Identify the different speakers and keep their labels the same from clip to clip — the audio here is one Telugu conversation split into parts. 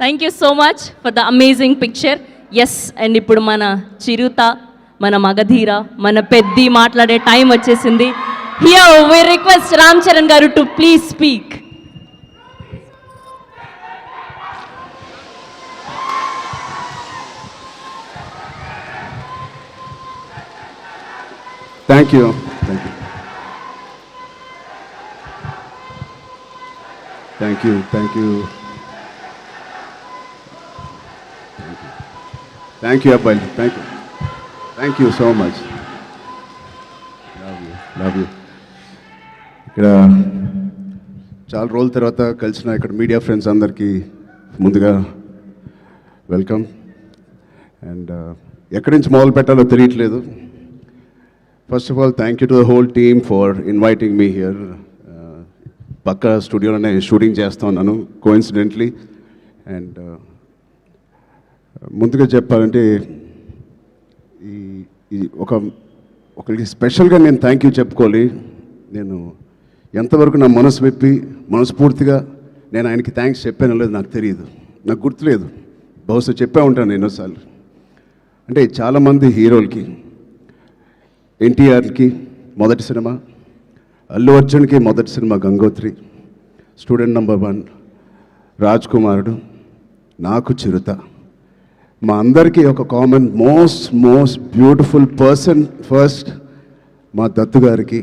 Speaker 1: Thank you so much for the amazing picture. Yes, and ఇప్పుడు మన చిరుత, మన మగధీర, మన పెద్ది మాట్లాడే టైం వచ్చేసింది. Here we request Ram Charan గారు to please speak.
Speaker 2: Thank you. Thank you. Thank you. Thank you. Thank you, Abhay. Thank you. Thank you so much. Love you. Love you. ఇక్కడ చాలా రోజుల తర్వాత కలిసిన ఇక్కడ మీడియా ఫ్రెండ్స్ అందరికీ ముందుగా వెల్కమ్. అండ్ ఎక్కడి నుంచి మొదలు పెట్టాలో తెలియట్లేదు. First of all thank you to the whole team for inviting me here. పక్క స్టూడియోలోనే షూటింగ్ చేస్తూ ఉన్నాను కోఇన్సిడెంట్లీ. అండ్ ముందుగా చెప్పాలంటే ఈ ఒకరికి స్పెషల్గా నేను థ్యాంక్ యూ చెప్పుకోవాలి. నేను ఎంతవరకు నా మనసు విప్పి మనస్ఫూర్తిగా నేను ఆయనకి థ్యాంక్స్ చెప్పానో లేదు నాకు తెలియదు, నాకు గుర్తులేదు. బహుశా చెప్పే ఉంటాను ఎన్నోసార్లు. అంటే చాలామంది హీరోలకి, ఎన్టీఆర్కి మొదటి సినిమా, అల్లు అర్జున్కి మొదటి cinema Gangotri, student number 1 Raj కుమారుడు, నాకు చిరుత. మా అందరికీ ఒక common most beautiful person first మా దత్తు గారికి,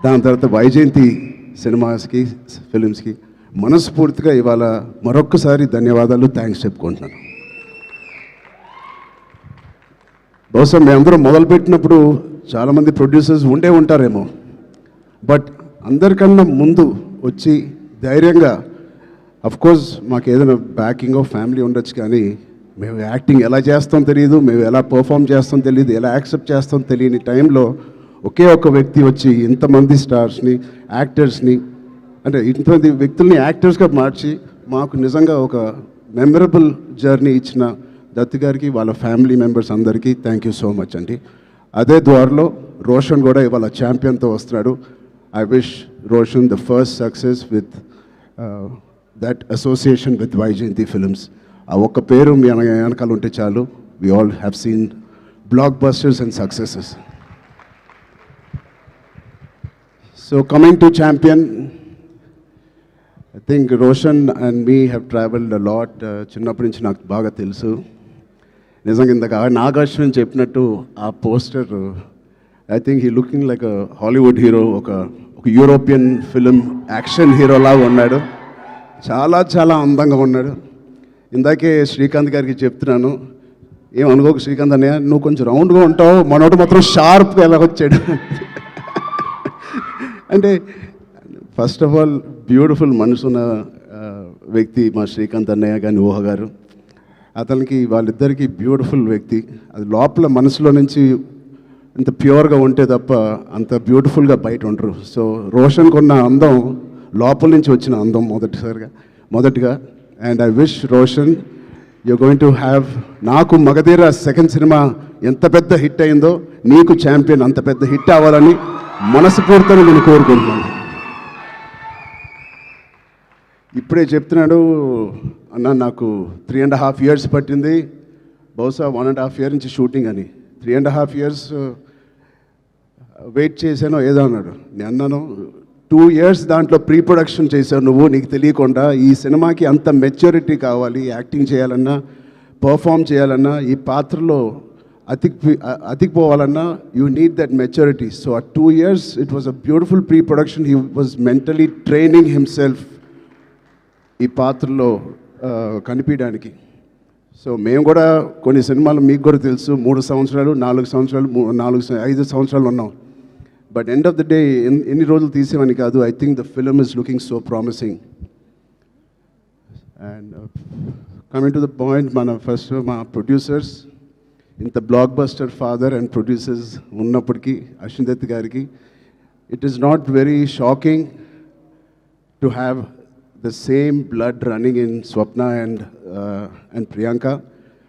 Speaker 2: దాని తర్వాత వైజయంతి సినిమాస్కి, ఫిలిమ్స్కి మనస్ఫూర్తిగా ఇవాళ మరొక్కసారి ధన్యవాదాలు, థ్యాంక్స్ చెప్పుకుంటున్నాను. బహుశా మేమందరం మొదలుపెట్టినప్పుడు చాలామంది ప్రొడ్యూసర్స్ ఉండే ఉంటారేమో, బట్ అందరికన్నా ముందు వచ్చి ధైర్యంగా, అఫ్కోర్స్ మాకు ఏదైనా బ్యాకింగ్ ఆఫ్ ఫ్యామిలీ ఉండొచ్చు, కానీ మేము యాక్టింగ్ ఎలా చేస్తాం తెలియదు, మేము ఎలా పర్ఫామ్ చేస్తాం తెలియదు, ఎలా యాక్సెప్ట్ చేస్తాం తెలియని టైంలో ఒకే ఒక వ్యక్తి వచ్చి ఇంతమంది స్టార్స్ని, యాక్టర్స్ని, అంటే ఇంతమంది వ్యక్తుల్ని యాక్టర్స్గా మార్చి మాకు నిజంగా ఒక మెమరబుల్ జర్నీ ఇచ్చిన దత్తు గారికి, వాళ్ళ ఫ్యామిలీ మెంబర్స్ అందరికీ థ్యాంక్ యూ సో మచ్ అండి. అదే ద్వారలో రోషన్ కూడా ఇవాళ ఛాంపియన్తో వస్తున్నాడు. I wish Roshan the first success with that association with Vyjayanthi films. ఆ ఒక్క పేరు మీ వెనకాల ఉంటే చాలు. We all have seen black busters and successes. So coming to champion, I think Roshan and me have travelled a lot. చిన్నప్పటి నుంచి నాకు బాగా తెలుసు. నిజంగా ఇందాక నాగార్జున చెప్పినట్టు ఆ poster, I think he looking like a Hollywood hero, ఒక యూరోపియన్ ఫిలిం యాక్షన్ హీరోలాగా ఉన్నాడు. చాలా అందంగా ఉన్నాడు. ఇందాకే శ్రీకాంత్ గారికి చెప్తున్నాను, ఏమనుకోకు శ్రీకాంత్ అన్నయ్య, నువ్వు కొంచెం రౌండ్గా ఉంటావు, మనోడు మాత్రం షార్ప్గా ఎలా వచ్చాడు. అంటే ఫస్ట్ ఆఫ్ ఆల్ బ్యూటిఫుల్ మనసున్న వ్యక్తి మా శ్రీకాంత్ అన్నయ్య కానీ ఊహ గారు. అతనికి వాళ్ళిద్దరికీ బ్యూటిఫుల్ వ్యక్తి. అది లోపల మనసులో నుంచి ఇంత ప్యూర్గా ఉంటే తప్ప అంత బ్యూటిఫుల్గా బయట ఉండరు. సో రోషన్కి ఉన్న అందం లోపల నుంచి వచ్చిన అందం మొదటిగా. And I wish Roshan you going to have, నాకు మగధీర సెకండ్ సినిమా ఎంత పెద్ద హిట్ అయిందో నీకు ఛాంపియన్ అంత పెద్ద హిట్ అవ్వాలని మనస్ఫూర్తిగా నేను కోరుకుంటున్నాను. ఇప్పుడే చెప్తున్నాడు అన్న, నాకు 3.5 years పట్టింది, బహుశా 1.5 year నుంచి షూటింగ్ అని. 3.5 years వెయిట్ చేశానో ఏదో అన్నాడు. నేను అన్నాను 2 years దాంట్లో ప్రీ ప్రొడక్షన్ చేశావు నువ్వు, నీకు తెలియకుండా. ఈ సినిమాకి అంత మెచ్యూరిటీ కావాలి, యాక్టింగ్ చేయాలన్నా, పర్ఫామ్ చేయాలన్నా, ఈ పాత్రలో అతికిపోవాలన్నా, you need that maturity. So ఆ 2 years it was a beautiful pre production. He was mentally training himself ఈ పాత్రలో కనిపించడానికి. సో మేము కూడా కొన్ని సినిమాలు మీకు కూడా తెలుసు 3 సంవత్సరాలు 4 సంవత్సరాలు 5 సంవత్సరాలు ఉన్నాం. But end of the day ఎన్ని రోజులు తీసేవని కాదు. I think the film is looking so promising. And coming to the point, మా ప్రొడ్యూసర్స్, ఇంత block buster father and producers ఉన్నప్పటికీ అశ్విన్ దత్ గారికి, it is not very shocking to have the same blood running in Swapna and Priyanka.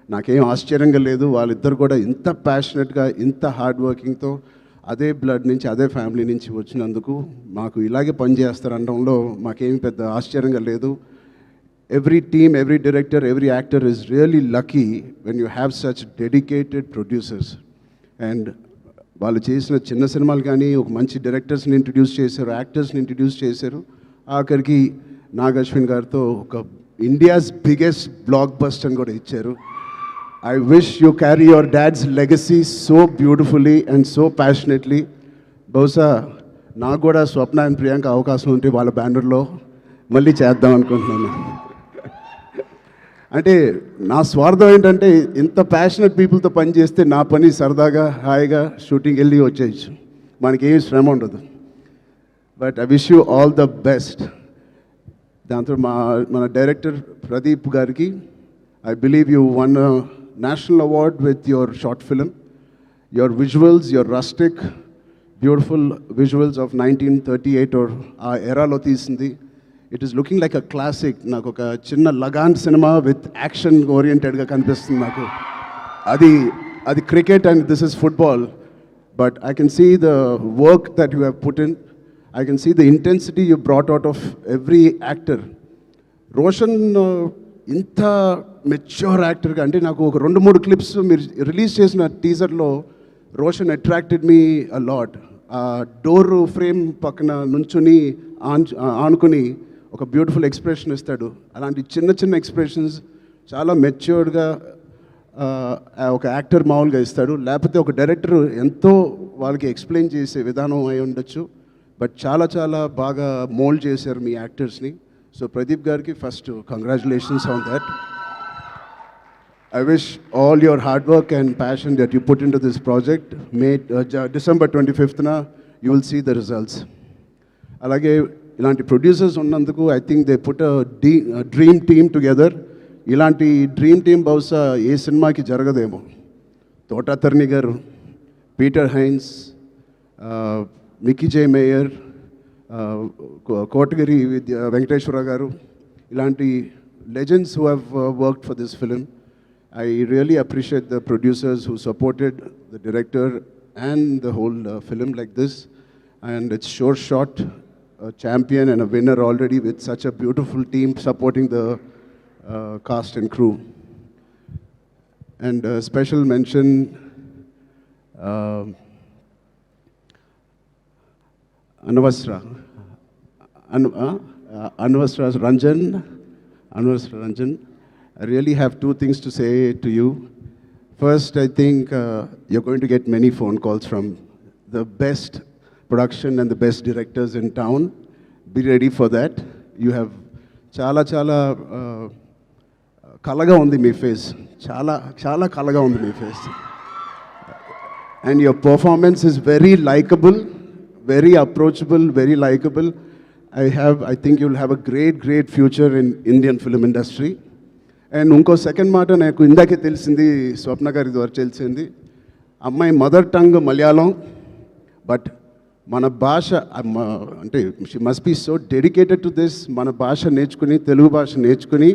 Speaker 2: నాకేం ఆశ్చర్యంగా లేదు. వాళ్ళిద్దరు కూడా ఇంత ప్యాషనెట్గా, ఇంత హార్డ్ వర్కింగ్తో అదే బ్లడ్ నుంచి, అదే ఫ్యామిలీ నుంచి వచ్చినందుకు మాకు ఇలాగే పనిచేస్తారు అనడంలో మాకేమి పెద్ద ఆశ్చర్యంగా లేదు. every team, every director, every actor is really lucky when you have such dedicated producers. And వాళ్ళు చేసిన చిన్న సినిమాలు కానీ ఒక మంచి డైరెక్టర్స్ని ఇంట్రడ్యూస్ చేశారు, యాక్టర్స్ని ఇంట్రడ్యూస్ చేశారు. ఆఖరికి నాగ్ అశ్విన్ గారితో ఒక ఇండియాస్ బిగ్గెస్ట్ బ్లాక్ బస్టర్ అని కూడా ఇచ్చారు. I wish you carry your dad's legacy so beautifully and so passionately. బహుశా నాకు కూడా స్వప్న అండ్ ప్రియాంక అవకాశం ఉంటే వాళ్ళ బ్యానర్లో మళ్ళీ చేద్దాం అనుకుంటున్నాను. అంటే నా స్వార్థం ఏంటంటే ఇంత ప్యాషనెట్ పీపుల్తో పని చేస్తే నా పని సరదాగా హాయిగా షూటింగ్ వెళ్ళి వచ్చేయచ్చు, మనకేం శ్రమ ఉండదు. But I wish you all the best. దాంతో మన డైరెక్టర్ ప్రదీప్ గారికి I believe you won a national award with your short film. Your visuals, your rustic, beautiful visuals of 1938 or era lo teesindi. It is looking like a classic. Naku oka chinna Lagan cinema with action oriented ga kanipistundi naku. Adi cricket and this is football. But I can see the work that you have put in. I can see the intensity you brought out of every actor. Roshan ఇంత మెచ్యూర్ యాక్టర్గా అంటే నాకు ఒక 2-3 క్లిప్స్ మీరు రిలీజ్ చేసిన టీజర్లో Roshan attracted me a lot. ఆ డోర్ ఫ్రేమ్ పక్కన నుంచుని ఆనుకుని ఒక బ్యూటిఫుల్ ఎక్స్ప్రెషన్ ఇస్తాడు. అలాంటి చిన్న చిన్న ఎక్స్ప్రెషన్స్ చాలా మెచ్యూర్డ్గా ఒక యాక్టర్ మామూలుగా ఇస్తాడు. లేకపోతే ఒక డైరెక్టర్ ఎంతో వాళ్ళకి ఎక్స్ప్లెయిన్ చేసే విధానం అయి ఉండొచ్చు. బట్ చాలా చాలా బాగా మోల్డ్ చేశారు మీ యాక్టర్స్ని. So Pradeep Garki, first congratulations on that. I wish all your hard work and passion that you put into this project, December 25th na you will see the results. Alage ilanti producers unnanduku I think they put a dream team together. Ilanti dream team bahusha ఏ సినిమాకి జరగదేమో. తోటా తర్ని గారు, పీటర్ హైన్స్, మిక్కీ జే మేయర్, కోటగిరి వెంకటేశ్వర గారు, ఇలాంటి legends who have worked for this film. I really appreciate the producers who supported the director and the whole film like this. And it's sure shot, a champion and a winner already with such a beautiful team supporting the cast and crew. And special mention Anvasra Ranjan. I really have two things to say to you. First, I think you're going to get many phone calls from the best production and the best directors in town. Be ready for that. You have chala kalaga undi me face. Chala kalaga undi me face. And your performance is very likable. Very approachable, very likable. I think you'll have a great future in Indian film industry. And unko second మాట నాకు ఇందాకే తెలిసింది, స్వప్న గారి ద్వారా తెలిసింది. అమ్మాయి మదర్ టంగ్ మలయాళం, బట్ మన భాష అంటే she must be so dedicated to this. మన భాష నేర్చుకుని, తెలుగు భాష నేర్చుకుని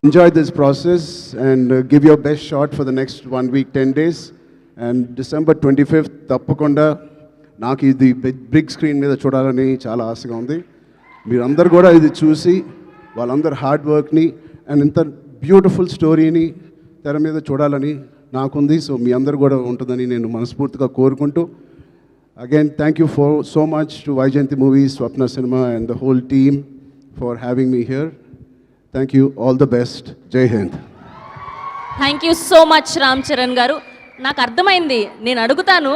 Speaker 2: enjoy this process and give your best shot for the next 1 week, 10 days. And December 25th, తప్పకుండా నాకు ఇది బిగ్ స్క్రీన్ మీద చూడాలని చాలా ఆశగా ఉంది. మీరందరూ కూడా ఇది చూసి వాళ్ళందరూ హార్డ్ వర్క్ని అండ్ ఇంత బ్యూటిఫుల్ స్టోరీని తెర మీద చూడాలని నాకుంది. సో మీ అందరూ కూడా ఉంటుందని నేను మనస్ఫూర్తిగా కోరుకుంటూ, again thank you so much to Vaijayanti Movies, Swapna Cinema and the whole team for having me here. Thank you. All the best. Jai Hind.
Speaker 1: Thank you so much Ram Charan గారు. నాకు అర్థమైంది, నేను అడుగుతాను.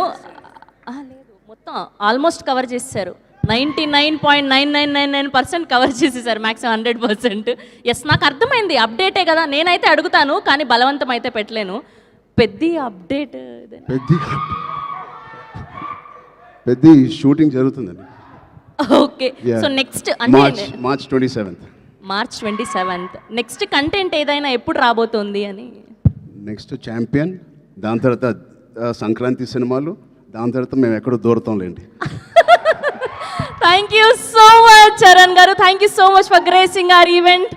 Speaker 1: లేదు, మొత్తం ఆల్మోస్ట్ కవర్ చేశారు. 99.9999% కవర్ చేసేసారు, మ్యాక్సిమం 100%. ఎస్, నాకు అర్థమైంది, అప్డేటే కదా. నేనైతే అడుగుతాను కానీ బలవంతం అయితే పెట్టలేను. పెద్ద అప్డేట్
Speaker 2: పెద్ద షూటింగ్ జరుగుతుందండి.
Speaker 1: ఓకే, సో నెక్స్ట్ అంటే
Speaker 2: March 27th.
Speaker 1: March 27th. Next content ఏదైనా ఎప్పుడు రాబోతోంది అని?
Speaker 2: నెక్స్ట్ ఛాంపియన్, దాని తర్వాత సంక్రాంతి సినిమాలు, దాని తర్వాత మేము ఎక్కడో దూరతాంలేండి.
Speaker 1: Thank you so much Charan గారు, thank you so much for gracing our event.